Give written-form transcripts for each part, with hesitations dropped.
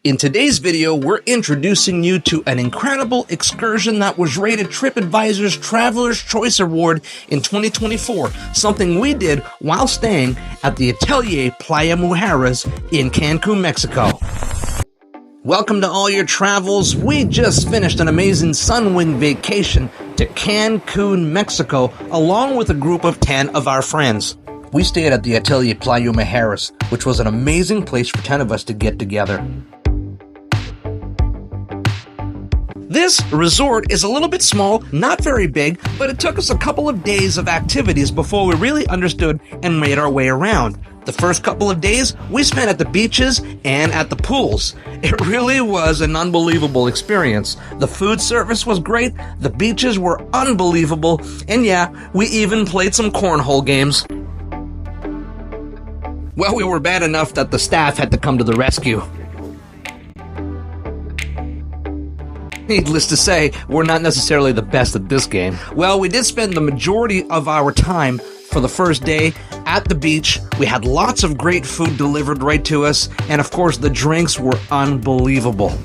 In today's video, we're introducing you to an incredible excursion that was rated TripAdvisor's Traveler's Choice Award in 2024, something we did while staying at the Atelier Playa Mujeres in Cancun, Mexico. Welcome to Allyourtravels. We just finished an amazing sunwing vacation to Cancun, Mexico, along with a group of 10 of our friends. We stayed at the Atelier Playa Mujeres, which was an amazing place for 10 of us to get together. This resort is a little bit small, not very big, but it took us a couple of days of activities before we really understood and made our way around. The first couple of days we spent at the beaches and at the pools. It really was an unbelievable experience. The food service was great, the beaches were unbelievable, and yeah, we even played some cornhole games. Well, we were bad enough that the staff had to come to the rescue. Needless to say, we're not necessarily the best at this game. Well, we did spend the majority of our time for the first day at the beach. We had lots of great food delivered right to us, and of course the drinks were unbelievable.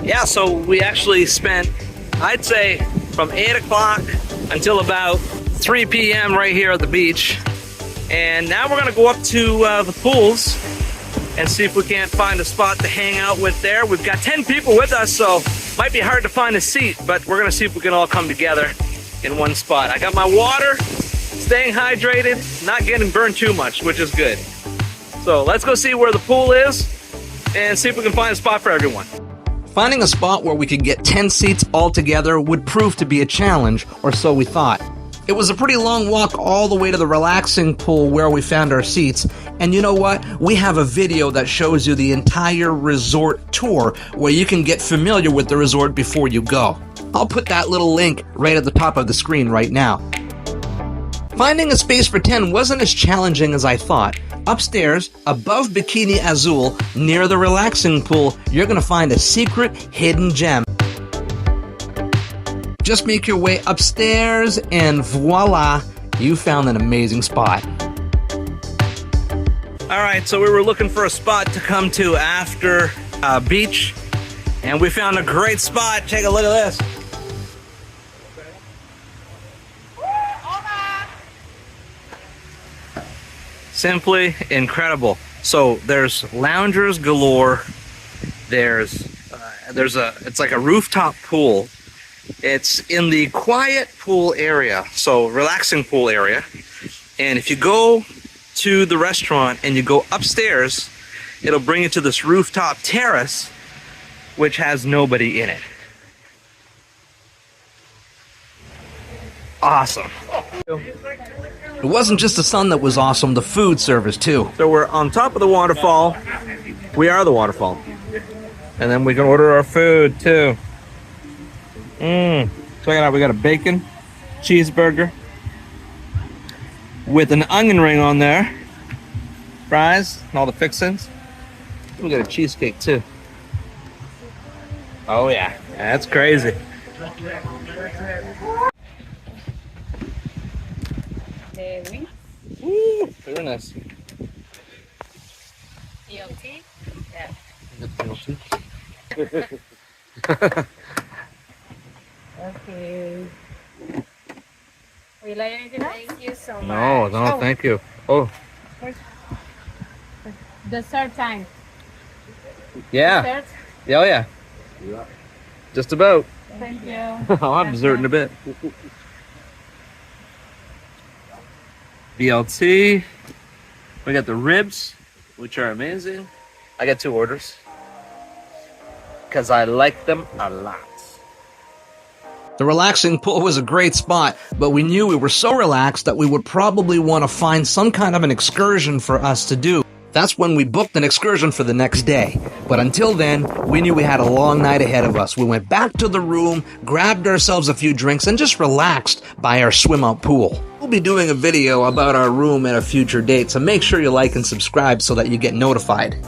Yeah, so we actually spent, I'd say, from 8 o'clock until about 3 p.m. right here at the beach. And now we're gonna go up to the pools and see if we can't find a spot to hang out with there. We've got 10 people with us, so might be hard to find a seat, but we're gonna see if we can all come together in one spot. I got my water, staying hydrated, not getting burned too much, which is good. So let's go see where the pool is and see if we can find a spot for everyone. Finding a spot where we could get 10 seats all together would prove to be a challenge, or so we thought. It was a pretty long walk all the way to the relaxing pool where we found our seats. And you know what? We have a video that shows you the entire resort tour where you can get familiar with the resort before you go. I'll put that little link right at the top of the screen right now. Finding a space for 10 wasn't as challenging as I thought. Upstairs, above Bikini Azul, near the relaxing pool, you're going to find a secret hidden gem. Just make your way upstairs and voila, you found an amazing spot. All right, so we were looking for a spot to come to after beach, and we found a great spot. Take a look at this. Simply incredible. So there's loungers galore. It's like a rooftop pool. It's in the quiet pool area, so relaxing pool area. And if you go to the restaurant and you go upstairs, it'll bring you to this rooftop terrace, which has nobody in it. Awesome. It wasn't just the sun that was awesome, the food service too. So we're on top of the waterfall. We are the waterfall. And then we can order our food too. Check it out, we got a bacon cheeseburger with an onion ring on there, fries, and all the fixings. We got a cheesecake too. Oh yeah, that's crazy. Ooh, very nice. BLT? Yeah. Okay. Would you like anything else? Thank you so much. No, thank you. Oh. Dessert time. Yeah. Dessert? Yeah, oh yeah. Just about. Thank you. I'll have dessert in a bit. BLT. We got the ribs, which are amazing. I got 2 orders because I like them a lot. The relaxing pool was a great spot, but we knew we were so relaxed that we would probably want to find some kind of an excursion for us to do. That's when we booked an excursion for the next day. But until then, we knew we had a long night ahead of us. We went back to the room, grabbed ourselves a few drinks, and just relaxed by our swim-up pool. We'll be doing a video about our room at a future date, so make sure you like and subscribe so that you get notified.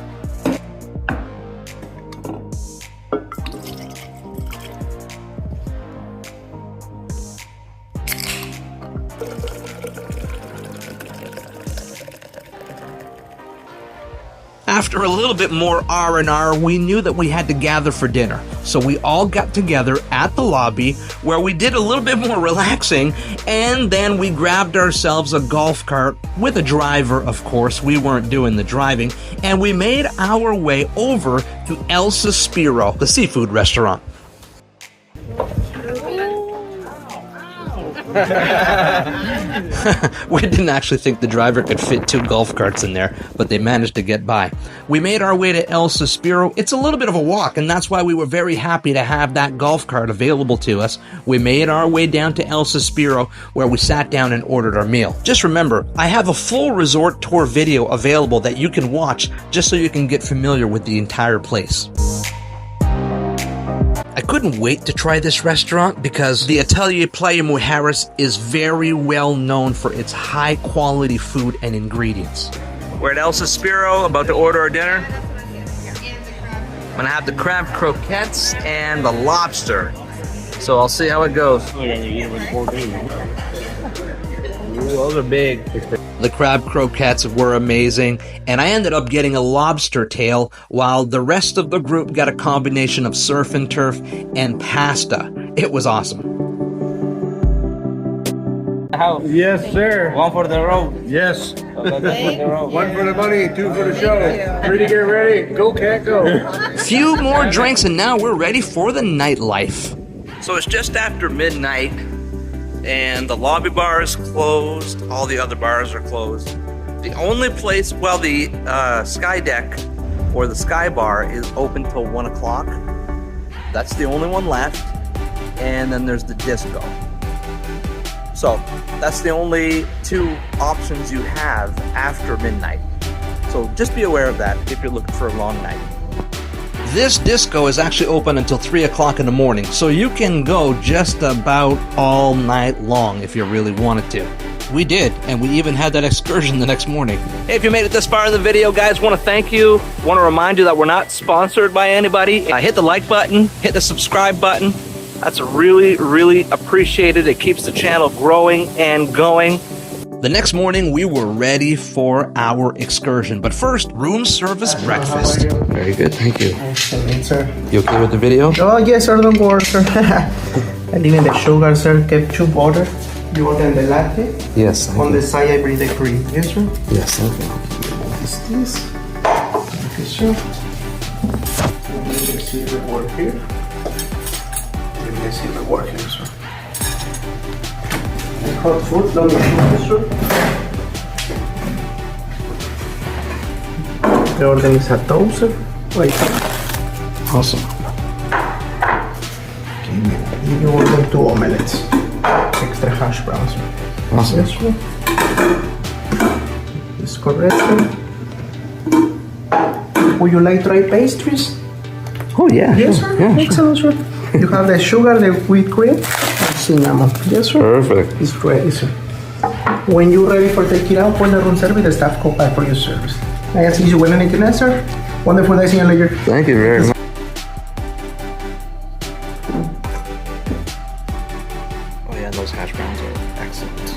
After a little bit more R&R, we knew that we had to gather for dinner. So we all got together at the lobby where we did a little bit more relaxing, and then we grabbed ourselves a golf cart with a driver, of course. We weren't doing the driving, and we made our way over to El Suspiro, the seafood restaurant. We didn't actually think the driver could fit 2 golf carts in there, but they managed to get by. We made our way to El Suspiro. It's a little bit of a walk, and that's why we were very happy to have that golf cart available to us. We made our way down to El Suspiro, where we sat down and ordered our meal. Just remember, I have a full resort tour video available that you can watch just so you can get familiar with the entire place. I couldn't wait to try this restaurant because the Atelier Playa Mujeres is very well known for its high quality food and ingredients. We're at El Suspiro, about to order our dinner. I'm gonna have the crab croquettes and the lobster. So I'll see how it goes. Ooh, those are big. The crab croquettes were amazing, and I ended up getting a lobster tail, while the rest of the group got a combination of surf and turf and pasta. It was awesome. Yes, sir. One for the road. Yes. One One for the money, 2 for the show. 3 to get ready. Go, cat, go. Few more drinks, and now we're ready for the nightlife. So it's just after midnight, and the lobby bar is closed. All the other bars are closed. The only place, well, the Sky Deck or the Sky Bar is open till 1 o'clock. That's the only one left. And then there's the disco. So that's the only 2 options you have after midnight. So just be aware of that if you're looking for a long night. This disco is actually open until 3 o'clock in the morning, so you can go just about all night long if you really wanted to. We did, and we even had that excursion the next morning. Hey, if you made it this far in the video, guys, want to thank you. Want to remind you that we're not sponsored by anybody. Hit the like button, hit the subscribe button. That's really, really appreciated. It keeps the channel growing and going. The next morning, we were ready for our excursion, but first, room service breakfast. Very good, thank you. Excellent, sir. You okay with the video? Oh, yes, sir, don't worry, sir. And even the sugar, sir, ketchup, water. You want the latte? Yes. On the side, I bring the cream. Yes, sir? Yes, thank you. This. Thank you, sir. Let me see the work here. Let me see the work here, sir. Hot food, don't you sir? The order is a toaster. Wait. Awesome. Okay, you order 2 omelets. Extra hash browns. Awesome. Yes, sir. Is correct, sir. Would you like dry pastries? Oh, yeah. Yes, sir. Yeah, Excellent, sir. You have the sugar, the whipped cream, and cinnamon. Yes, sir. Perfect. It's ready, sir. When you're ready for take it out, call the room service, the staff come back for your service. I ask you when anything else, sir. Wonderful day, seeing you later. Thank you very much. Oh yeah, those hash browns are excellent.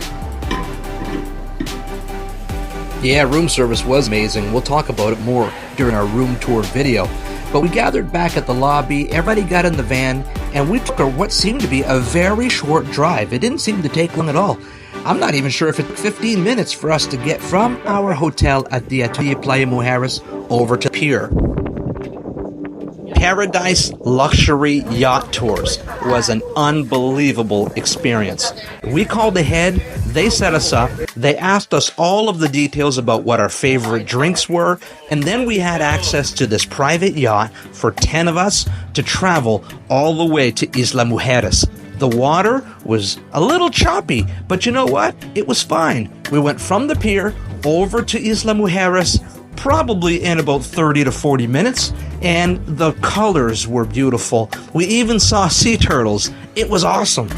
Yeah, room service was amazing. We'll talk about it more during our room tour video. But we gathered back at the lobby, everybody got in the van, and we took what seemed to be a very short drive. It didn't seem to take long at all. I'm not even sure if it took 15 minutes for us to get from our hotel at the Atelier Playa Mujeres over to pier. Paradise Luxury Yacht Tours was an unbelievable experience. We called ahead, they set us up, they asked us all of the details about what our favorite drinks were, and then we had access to this private yacht for 10 of us to travel all the way to Isla Mujeres. The water was a little choppy, but you know what? It was fine. We went from the pier over to Isla Mujeres, probably in about 30 to 40 minutes, and the colors were beautiful. We even saw sea turtles. It was awesome.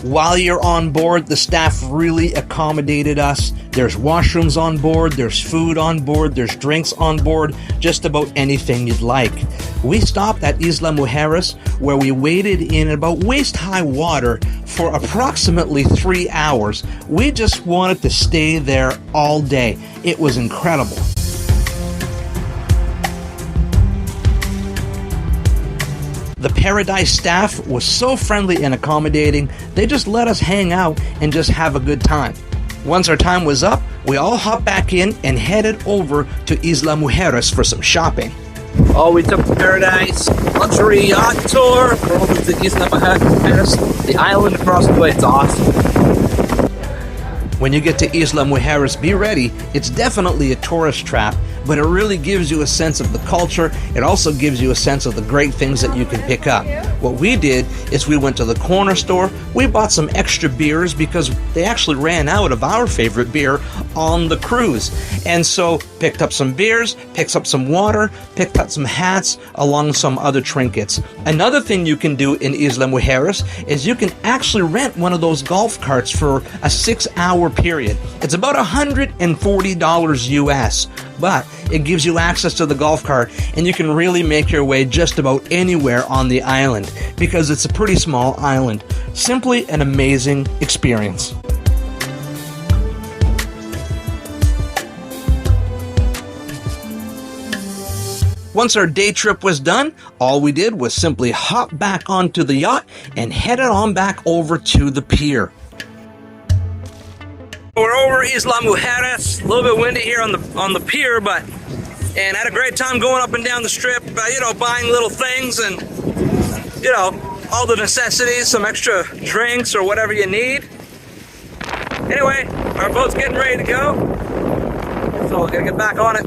While you're on board, the staff really accommodated us. There's washrooms on board, there's food on board, there's drinks on board, just about anything you'd like. We stopped at Isla Mujeres, where we waded in about waist-high water for approximately 3 hours. We just wanted to stay there all day. It was incredible. The Paradise staff was so friendly and accommodating, they just let us hang out and just have a good time. Once our time was up, we all hopped back in and headed over to Isla Mujeres for some shopping. Oh, we took the Paradise Luxury Yacht Tour. We're over to Isla Mujeres, the island across the way. It's awesome. When you get to Isla Mujeres, be ready. It's definitely a tourist trap, but it really gives you a sense of the culture. It also gives you a sense of the great things that you can pick up. What we did is we went to the corner store. We bought some extra beers because they actually ran out of our favorite beer on the cruise. And so picked up some beers, picked up some water, picked up some hats, along with some other trinkets. Another thing you can do in Isla Mujeres is you can actually rent one of those golf carts for a 6-hour period. It's about $140 US, but it gives you access to the golf cart and you can really make your way just about anywhere on the island because it's a pretty small island. Simply an amazing experience. Once our day trip was done, all we did was simply hop back onto the yacht and headed on back over to the pier. We're over Isla Mujeres. A little bit windy here on the pier, and had a great time going up and down the strip, buying little things and, all the necessities, some extra drinks or whatever you need. Anyway, our boat's getting ready to go, so we're gonna get back on it.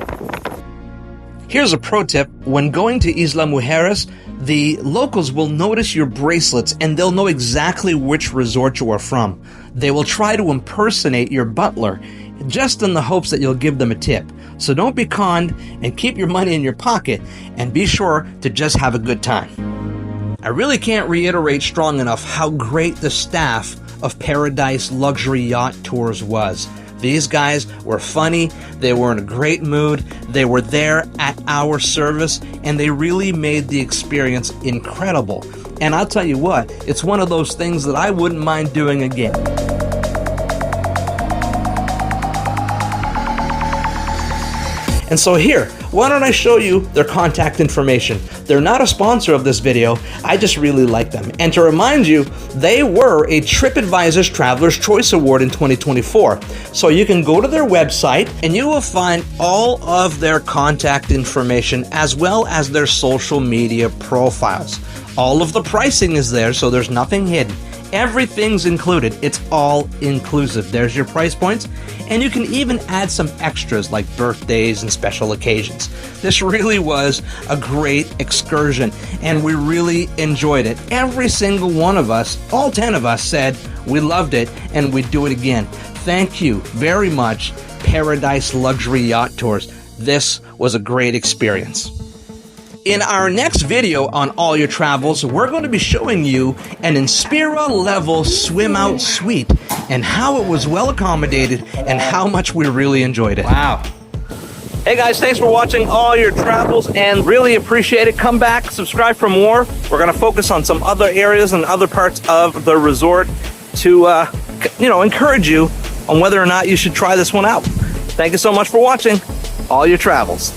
Here's a pro tip. When going to Isla Mujeres, the locals will notice your bracelets and they'll know exactly which resort you are from. They will try to impersonate your butler, just in the hopes that you'll give them a tip. So don't be conned and keep your money in your pocket and be sure to just have a good time. I really can't reiterate strong enough how great the staff of Paradise Luxury Yacht Tours was. These guys were funny, they were in a great mood, they were there at our service, and they really made the experience incredible. And I'll tell you what, it's one of those things that I wouldn't mind doing again. And so here, why don't I show you their contact information? They're not a sponsor of this video, I just really like them. And to remind you, they were a TripAdvisor's Traveler's Choice Award in 2024. So you can go to their website and you will find all of their contact information as well as their social media profiles. All of the pricing is there, so there's nothing hidden. Everything's included. It's all inclusive. There's your price points. And you can even add some extras like birthdays and special occasions. This really was a great excursion and we really enjoyed it. Every single one of us, all 10 of us, said we loved it and we'd do it again. Thank you very much, Paradise Luxury Yacht Tours. This was a great experience. In our next video on All Your Travels, we're going to be showing you an Inspira level swim out suite and how it was well accommodated and how much we really enjoyed it. Wow. Hey guys, thanks for watching All Your Travels and really appreciate it. Come back, subscribe for more. We're going to focus on some other areas and other parts of the resort to, encourage you on whether or not you should try this one out. Thank you so much for watching All Your Travels.